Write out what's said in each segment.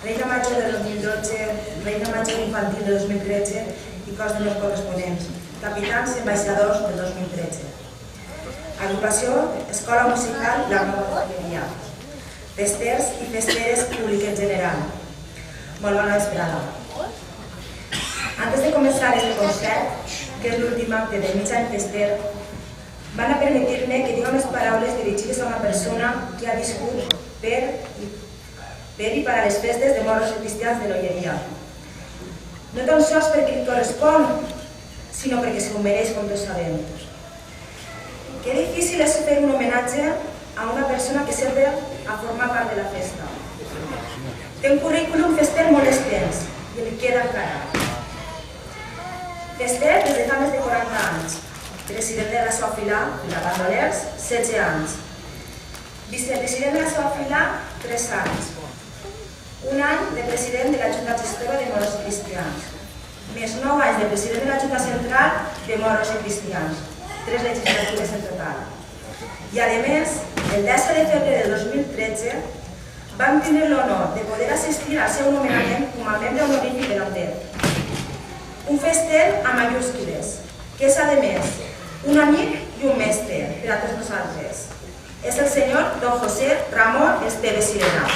Reina Major de 2012, Reina Major Infantil de 2013 i cos de meus corresponents, capitans i ambaixadors del 2013. Agrupació Escola Musical La Nova Olleria, festers i festeres públic en general. Molt bona vesprada. Antes de començar este concert, que és l'últim acte del mig any fester, van a permetir-me que diga unes paraules dirigides a una persona que ha viscut per i per a les festes de moros i cristians de l'Olleria. No tan sols perquè li correspon, sinó perquè se ho mereix, com tots sabem. Que difícil és fer un homenatge a una persona que sempre ha format part de la festa. Té un currículum fester molt extens i li queda encara. Fester des de fa més de 40 anys, president de la Sòfila, de la Bandolers, 16 anys. Vicepresident de la Sòfila, 3 anys. Un any de president de la Junta Gestora de Moros i Cristians, més 9 anys de president de la Junta Central de Moros i Cristians, 3 legislatures en total. I a més, el 10 de febrer del 2013 vam tenir l'honor de poder assistir al seu nomenament com a membre honorífic de l'Andet. Un fester amb mayúscules, que és a més un amic i un mestre per a tots nosaltres. És el senyor don José Ramón Esteve Sirena.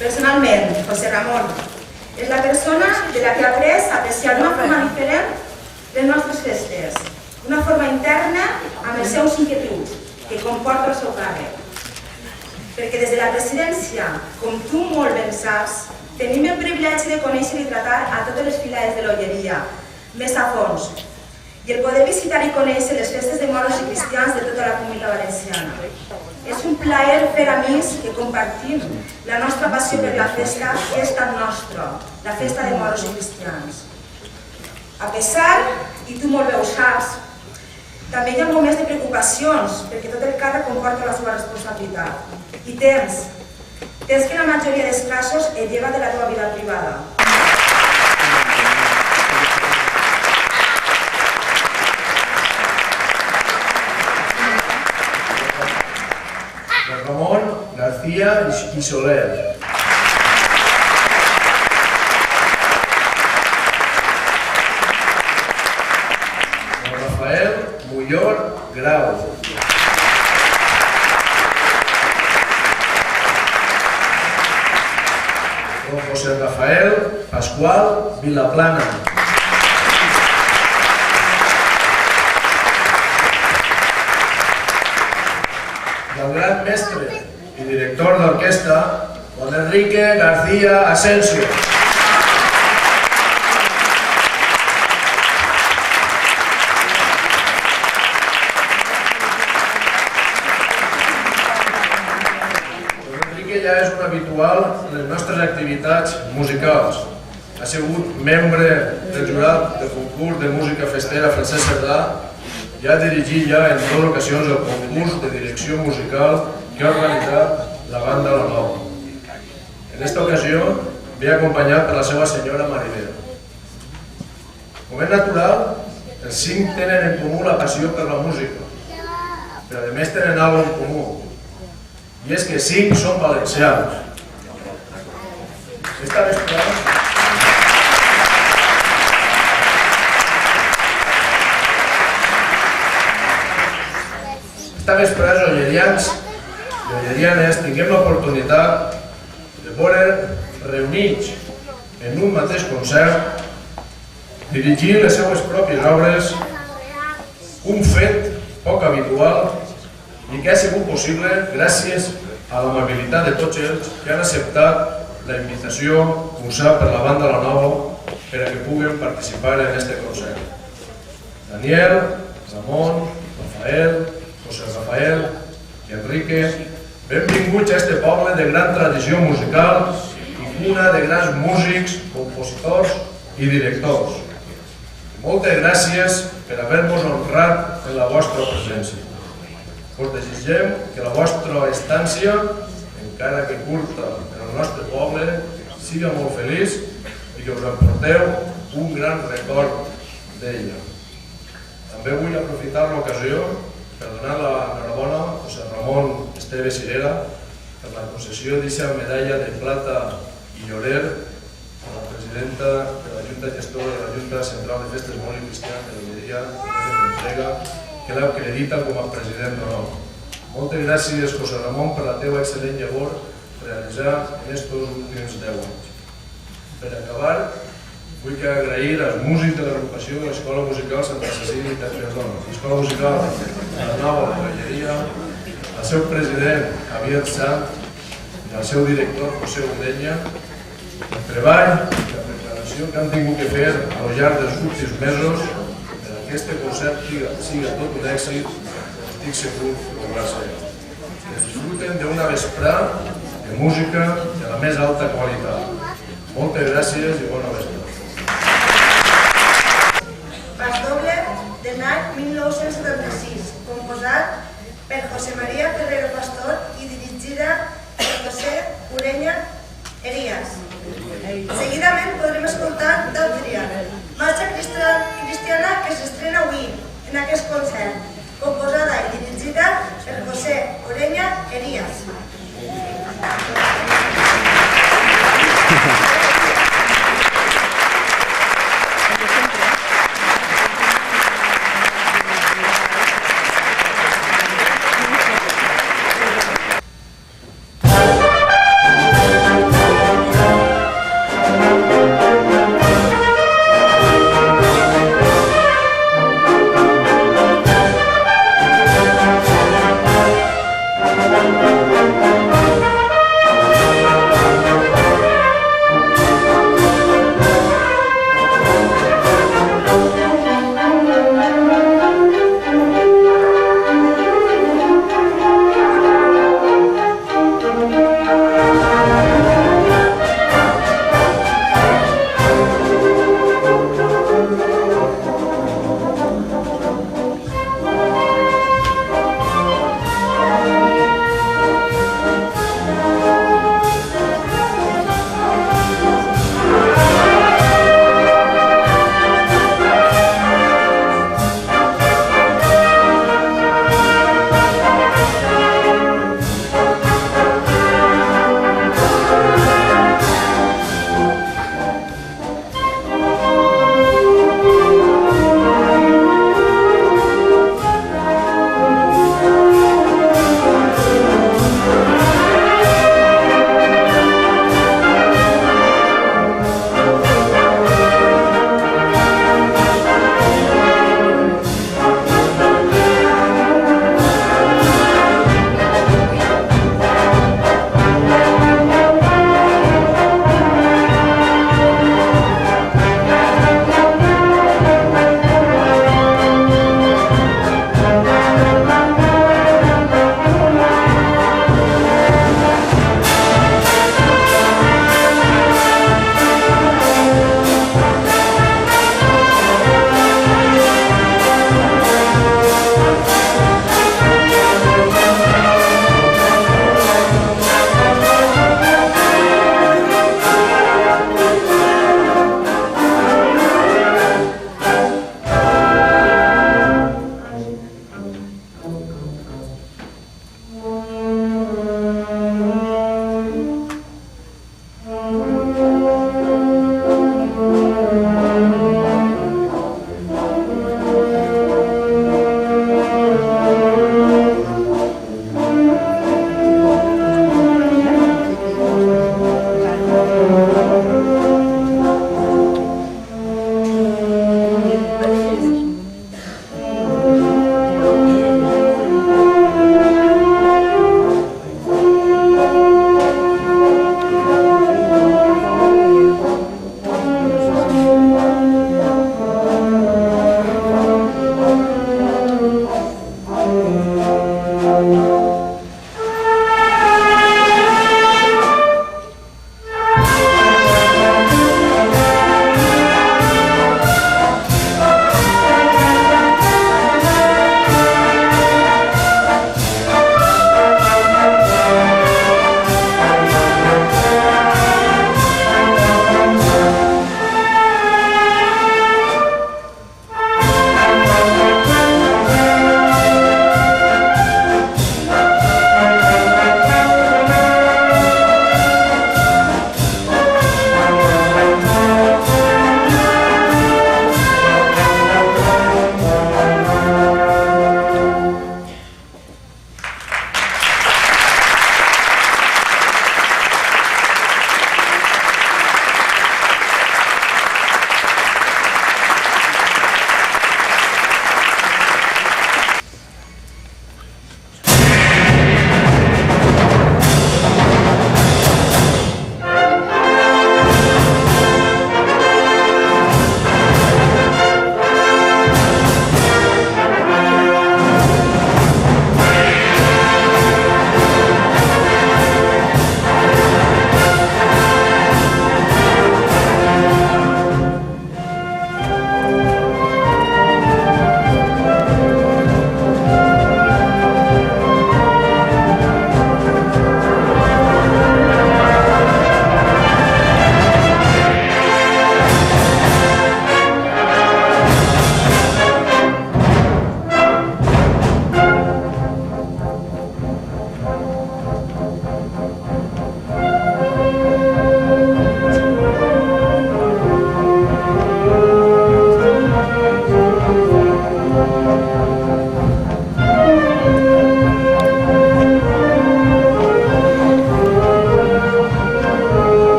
Personalment, José Ramón és la persona de la que ha après a apreciar d'una forma diferent les nostres festes, d'una forma interna amb els seus inquietuds que comporta el seu càrrec. Perquè des de la presidència, com tu molt ben saps, tenim el privilegi de conèixer i tratar a totes les filades de l'Olleria, més a fons, i el poder visitar i conèixer les festes de moros i cristians de tota la comunitat valenciana. És un plaer fer amics que compartim la nostra passió per la festa que és tan nostra, la festa de moros i cristians. A pesar, i tu molt bé ho saps, també hi ha moments de preocupacions, perquè tot el càrrec comporta la seva responsabilitat. I tens que en la majoria dels casos et lleva de la teva vida privada. Ramón García y Soler. Rafael Mullor Grau. Don José Rafael Pascual Vilaplana. El gran mestre y director de orquesta, don Enrique García Asensio. Don Enrique ja és un habitual en les nostres activitats musicals. Ha sigut membre del jurat del concurs de música festera Francesc Cerdà i ha dirigit ja en dues ocasions el concurs de direcció musical que ha organitzat la banda La Nova. En aquesta ocasió ve acompanyat per la seva senyora Maribel. Com és natural, els 5 tenen en comú la passió per la música, però a més tenen alguna cosa en comú, i és que 5 són valencians. Esta vesprada els ollerians i ollerianes tinguem l'oportunitat de veure reunits en un mateix concert, dirigint les seues pròpies obres, un fet poc habitual i que ha sigut possible gràcies a l'amabilitat de tots ells que han acceptat la invitació usada per la banda La Nova per a que puguen participar en aquest concert. Daniel, Ramon, Rafael, José Rafael i Enrique, benvinguts a este poble de gran tradició musical i cuna de grans músics, compositors i directors. Moltes gràcies per haver-nos honrat en la vostra presència. Us desitgem que la vostra estància, encara que curta en el nostre poble, siga molt feliç i que us emporteu un gran record d'ella. També vull aprofitar l'ocasió per donar l'enhorabona a José Ramon Esteve Sirera per la concessió d'aquesta medalla de plata i llorer a la presidenta de la Junta Gestora de la Junta Central de Festes Molt i Cristianes de l'Alleria, que l'acredita com a president d'honor. Moltes gràcies, José Ramon, per la teva excel·lent llavor realitzar en aquests últims 10 anys. Per acabar, vull agrair als músics de l'agrupació de l'Escola Musical Santa Cecília l'Escola Musical de la Nova de l'Alleria, al seu president, Javier Sant, i al seu director, José Udella, el treball i la preparació que han tingut que fer al llarg dels últims mesos perquè aquest concert siga tot un èxit, estic segur que ho va ser. Que disfruten d'una vesprà de música de la més alta qualitat. Moltes gràcies i bona vesprà. Pasdoble de l'any 1976, composat per José María Ferrero Pastor i dirigida per José Ureña Herías. Seguidament podrem escoltar d'Adrià, marxa cristiana que s'estrena avui en aquest concert, composada i dirigida per José Ureña Herías. Thank you.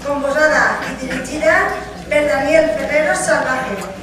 composada i dirigida per Daniel Ferreros Salvaje.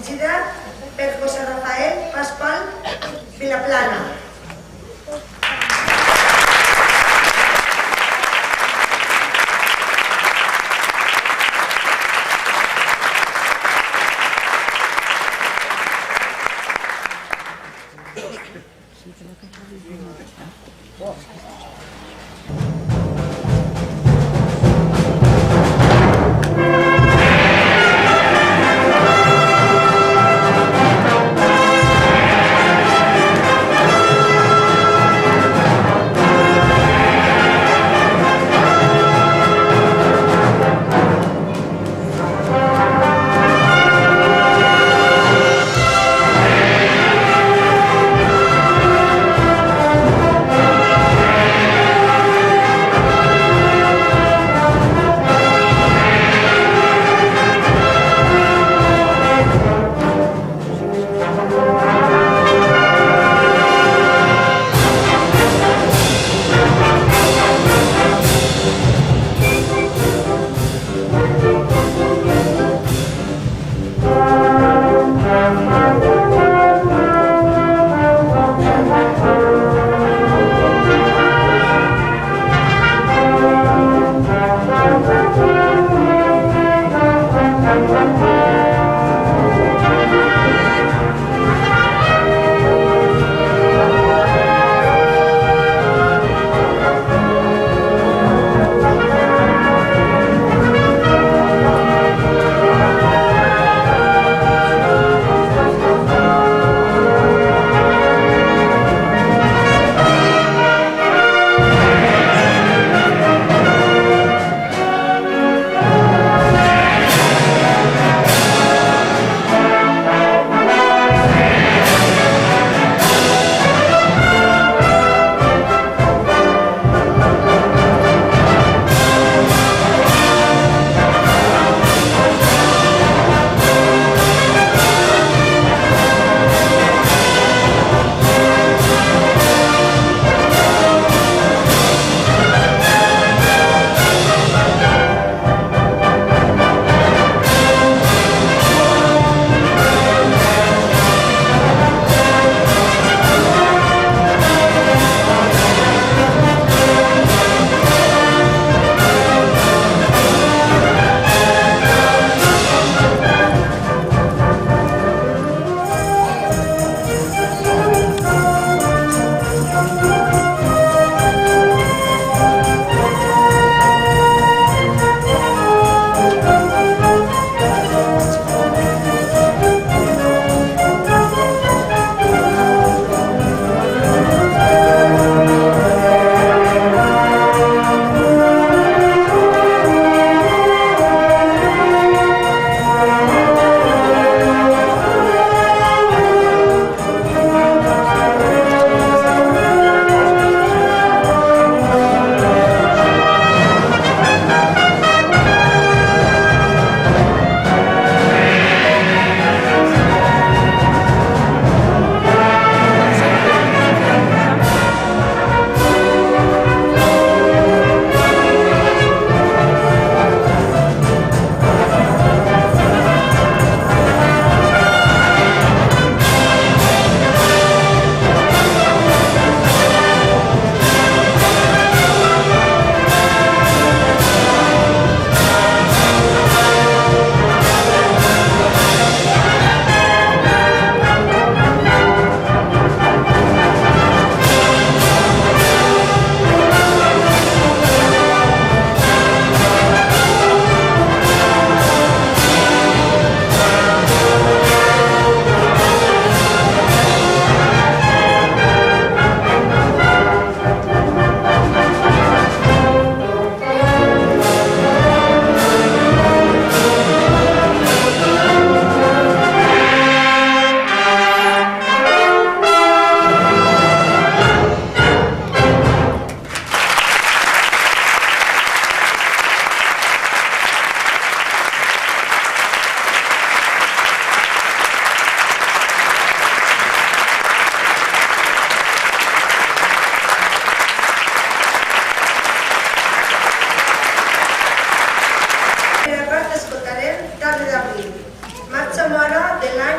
dirigida per José Rafael Pascual Vilaplana.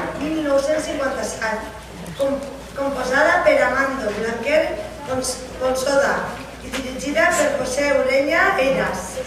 l'any 1957, composada per Amando Blanquer Ponsoda i dirigida per José Ureña Eras.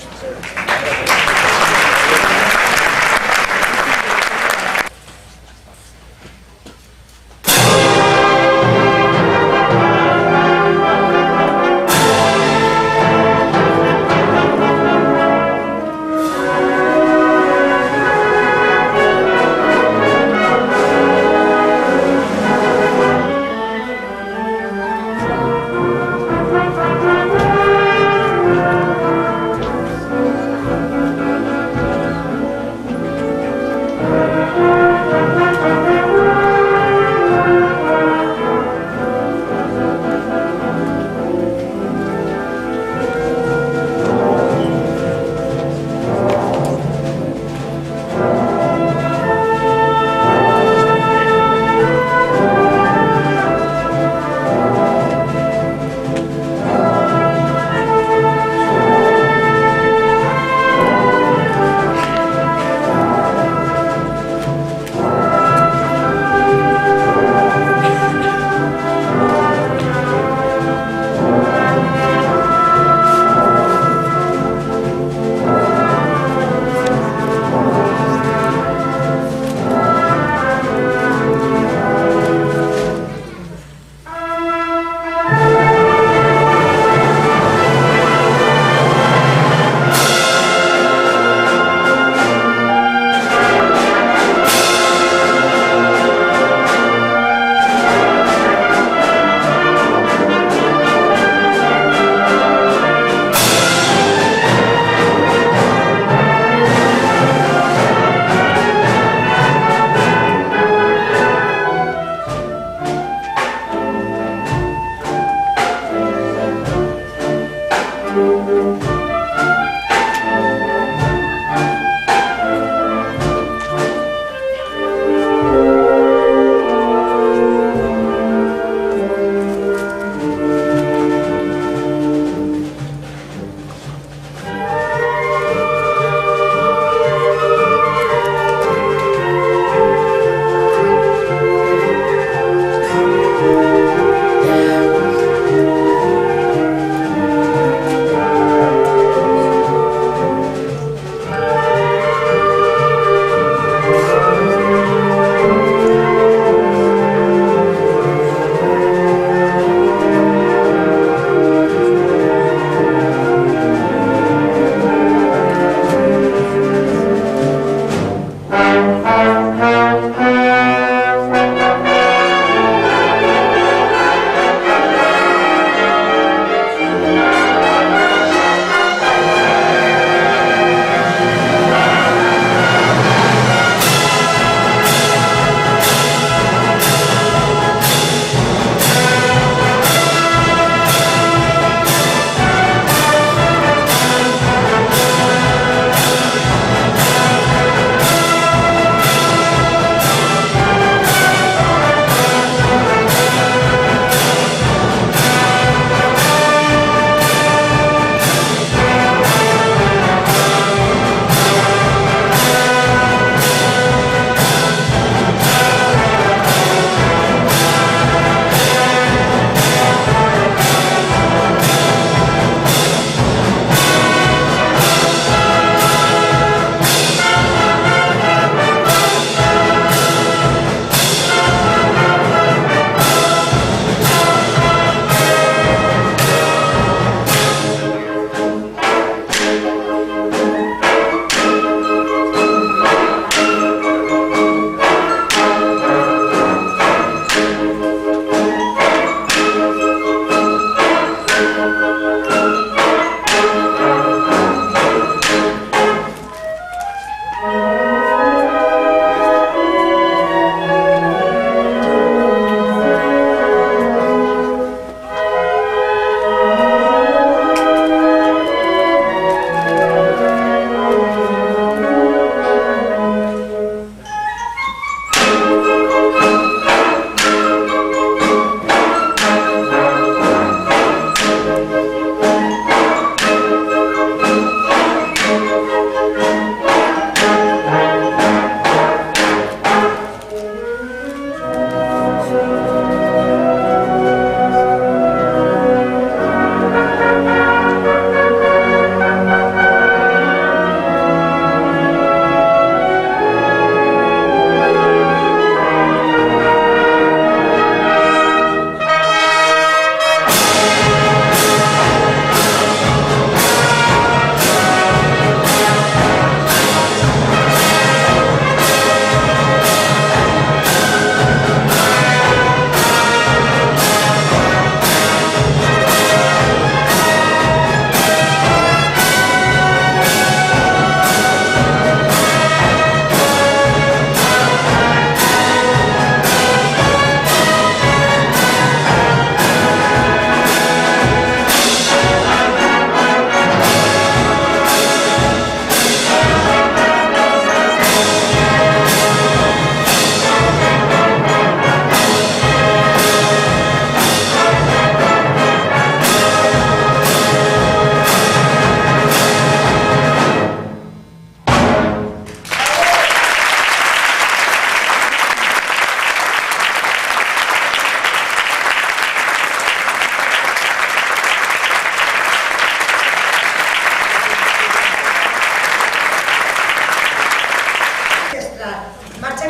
Marxa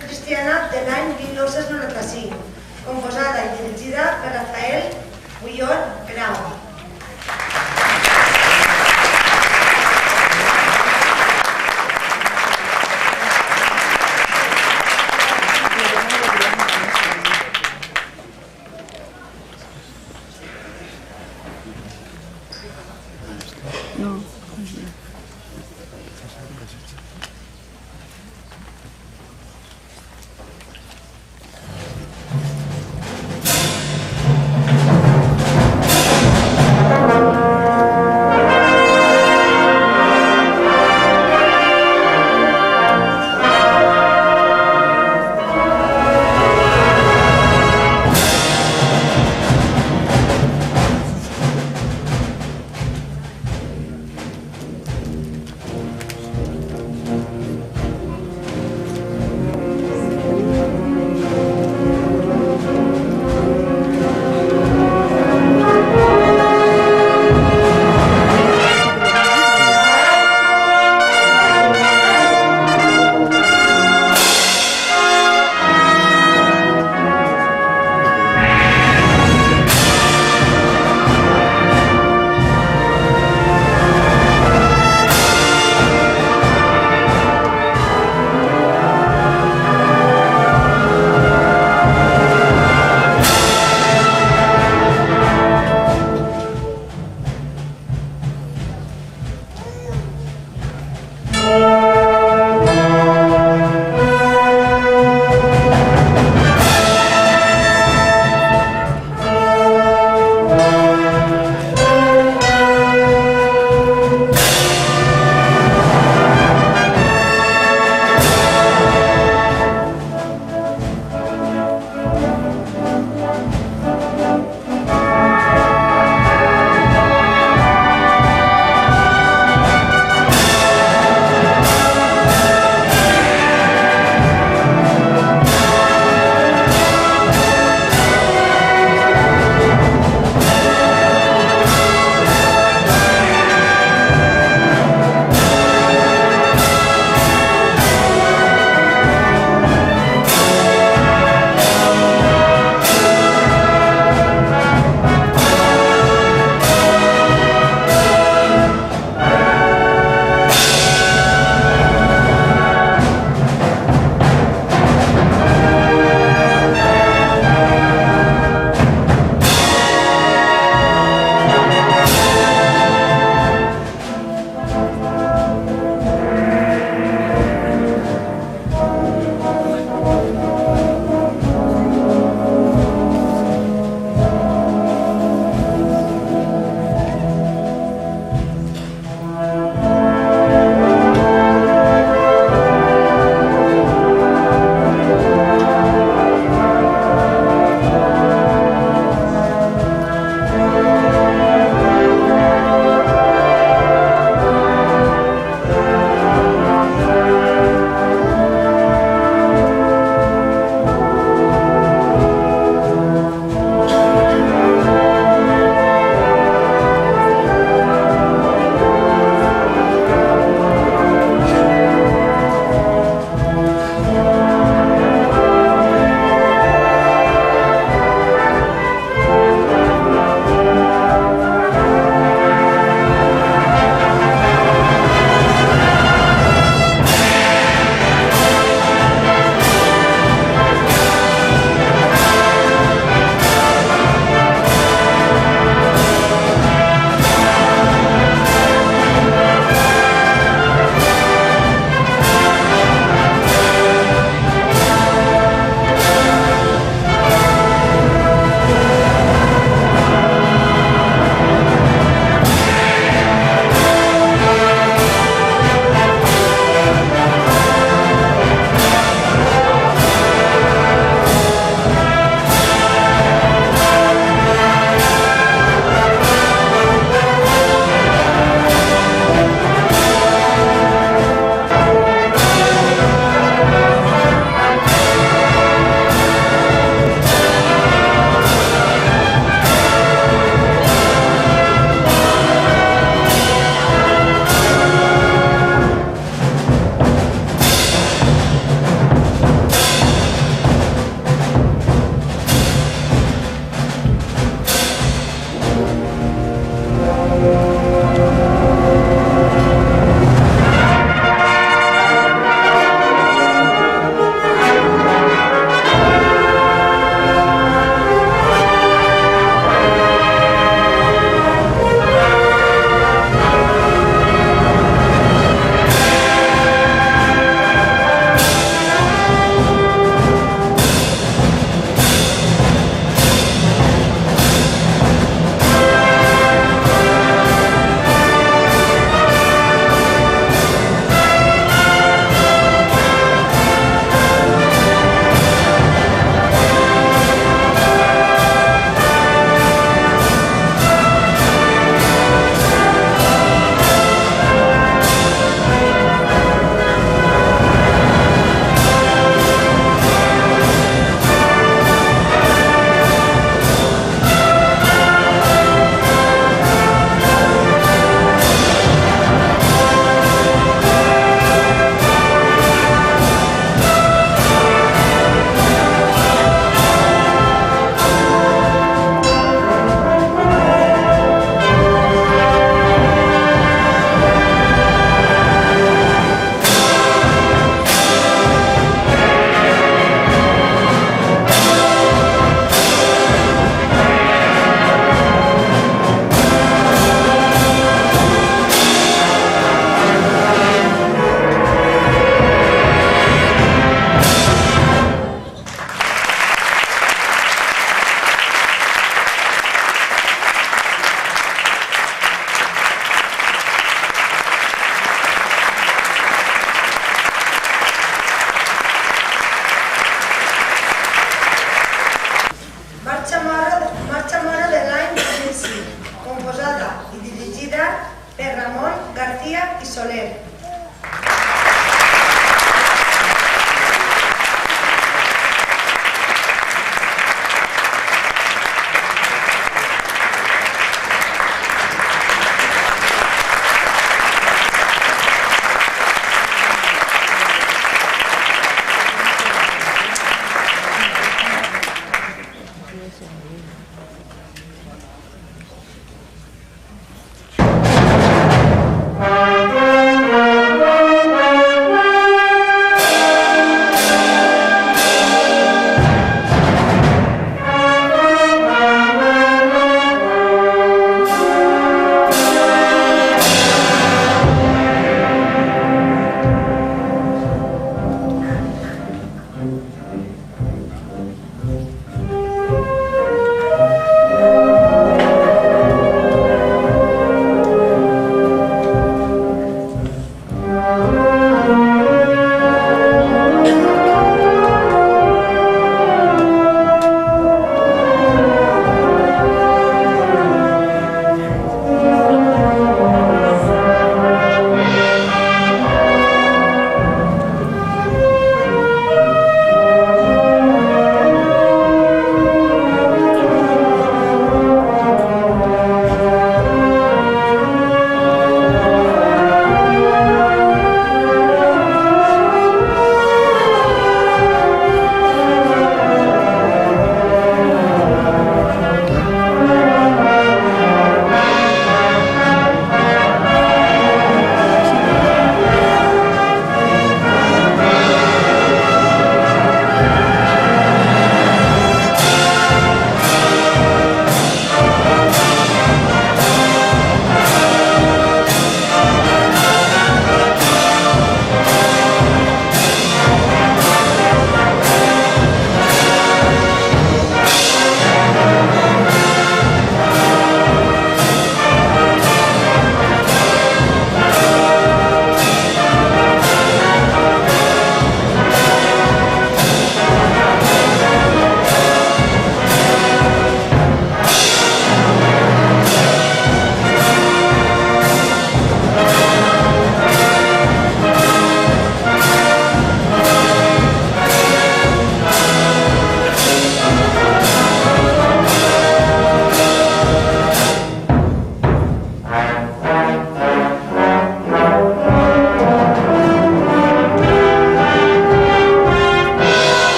Cristiana de l'any 1995, composada i dirigida per Rafael Puyol Grau.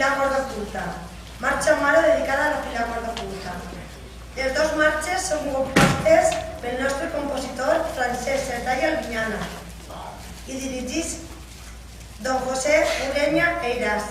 Fila corda curta. Marxa Mare dedicada a la fila corda curta. Les dues marxes són compostes pel nostre compositor Francesc Cerdà i Albinyana i dirigís Don José Ureña Eirás.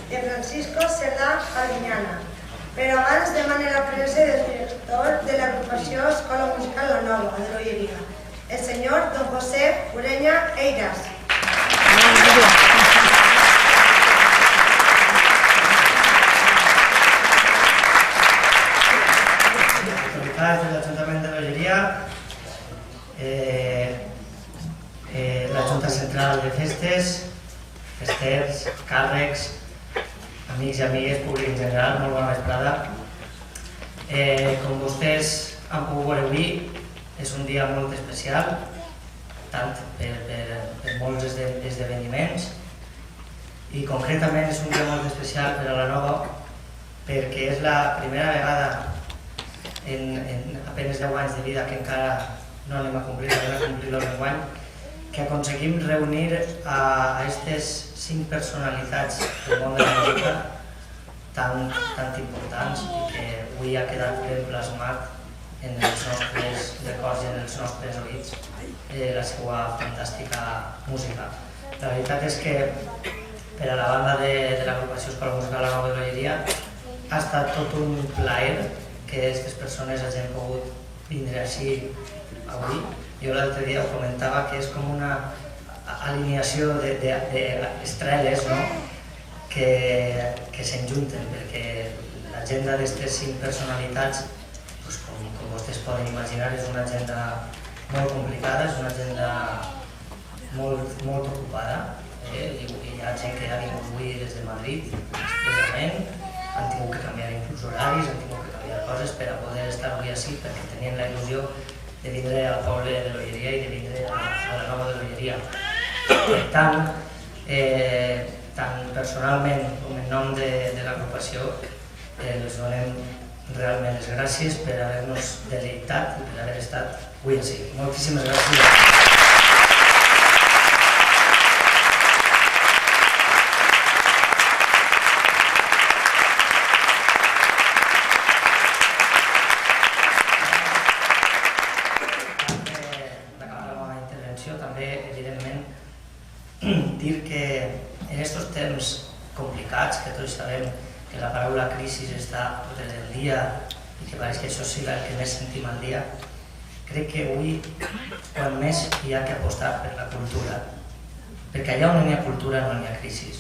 de Francisco Cerdà Albinyana. Però abans demana la presència del director de l'agrupació Escola Musical La Nova, de l'Olleria, el senyor Don José Ureña Eiras. Autoritats de l'Ajuntament de l'Olleria, la Junta Central de Festes, festers, càrrecs, amics i amigues, públic en general, molt bona vesprada. Com vostès han pogut veure avui, és un dia molt especial, tant per molts esdeveniments, i concretament és un dia molt especial per a la Nova, perquè és la primera vegada en apenas 10 anys de vida, que encara no anem a complir-los enguany, que aconseguim reunir a aquestes 5 personalitats del món de la música tan importants i que avui ha quedat ben plasmat en els nostres records i en els nostres oïts la seva fantàstica música. La veritat és que per a la banda de l'agrupació Escola Musical La Nova de l'Olleria ha estat tot un plaer que aquestes persones hagin pogut vindre així avui. Jo l'altre dia ho comentava que és com una alineació d'estrelles que s'enjunten, perquè l'agenda d'aquestes 5 personalitats, com vostès poden imaginar, és una agenda molt complicada, és una agenda molt ocupada. Hi ha gent que ha vingut avui des de Madrid, expressament, han tingut que canviar inclús horaris, han tingut que canviar coses per a poder estar avui així, perquè tenien la il·lusió de vindre al poble de l'Olleria i de vindre a la Nova de l'Olleria. Per tant, tant personalment com en nom de l'agrupació, els donem realment les gràcies per haver-nos deleitat i per haver estat avui així. Moltíssimes gràcies. Dir que en aquests temps complicats, que tots sabem que la paraula crisi està tot el dia i que pareix que això sigui el que més sentim al dia, crec que avui, quan més hi ha que apostar per la cultura, perquè allà on hi ha cultura no hi ha crisi,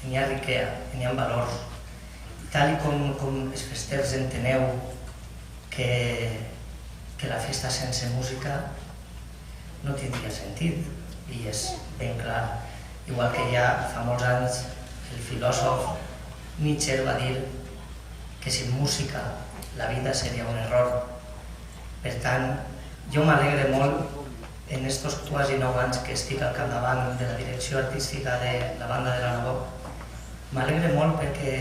hi ha riquesa, hi ha valors. Tal com els festers enteneu que la festa sense música no tindria sentit, i és ben clar. Igual que ja fa molts anys el filòsof Nietzsche va dir que sin música la vida seria un error. Per tant, jo m'alegre molt en estos quasi 9 anys que estic al capdavant de la direcció artística de la banda de la Nova. M'alegre molt perquè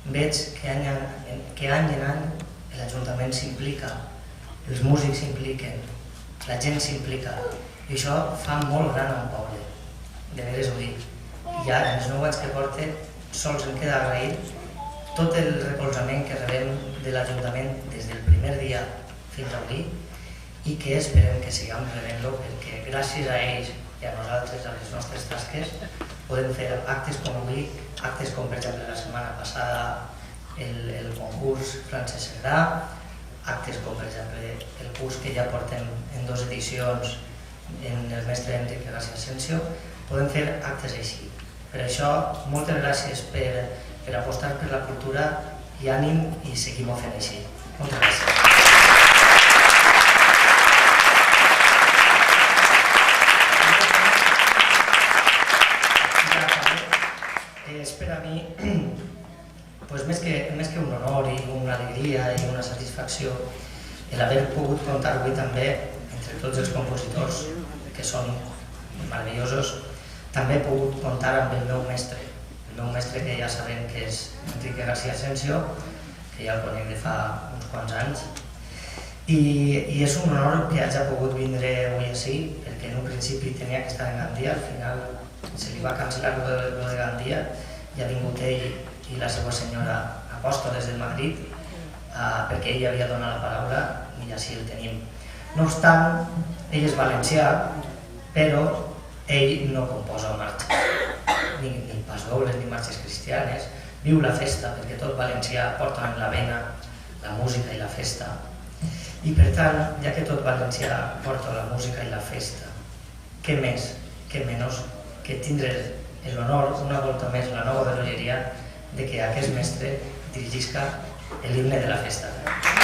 veig que any en any l'Ajuntament s'implica, els músics s'impliquen, la gent s'implica, i això fa molt gran un poble, de veres ho dic. I ara, en els 9 anys que porta, sols em queda agrair tot el recolzament que rebem de l'Ajuntament des del primer dia fins avui i que esperem que sigam rebent-lo, perquè gràcies a ells i a nosaltres, a les nostres tasques, podem fer actes com avui, actes com per exemple la setmana passada el concurs Francesc Cerdà, actes com per exemple el curs que ja portem en 2 edicions en el mestre Enric García Asensio, podem fer actes així. Per això, moltes gràcies per apostar per la cultura i ànim i seguim-ho fent així. Moltes gràcies. És per a mi més que un honor i una alegria i una satisfacció el haver pogut comptar avui també entre tots els compositors que són meravellosos. També he pogut comptar amb el meu mestre que ja sabem que és Enric García Asensio, que ja el conec de fa uns quants anys, i és un honor que hagi pogut vindre avui així, perquè en un principi tenia que estar en Gandia, al final se li va cancel·lar lo de Gandia i ha vingut ell i la seva senyora Apòstoles de Madrid, perquè ell havia donat la paraula i així el tenim. No obstant, ell és valencià, però ell no composa a marxa, ni pasdobles ni marxes cristianes, viu la festa, perquè tot valencià porta en la vena la música i la festa. I per tant, ja que tot valencià porta la música i la festa, què més, què menys que tindre l'honor, una volta més, la nova Berolleria, de que aquest mestre dirigisca l'himne de la festa.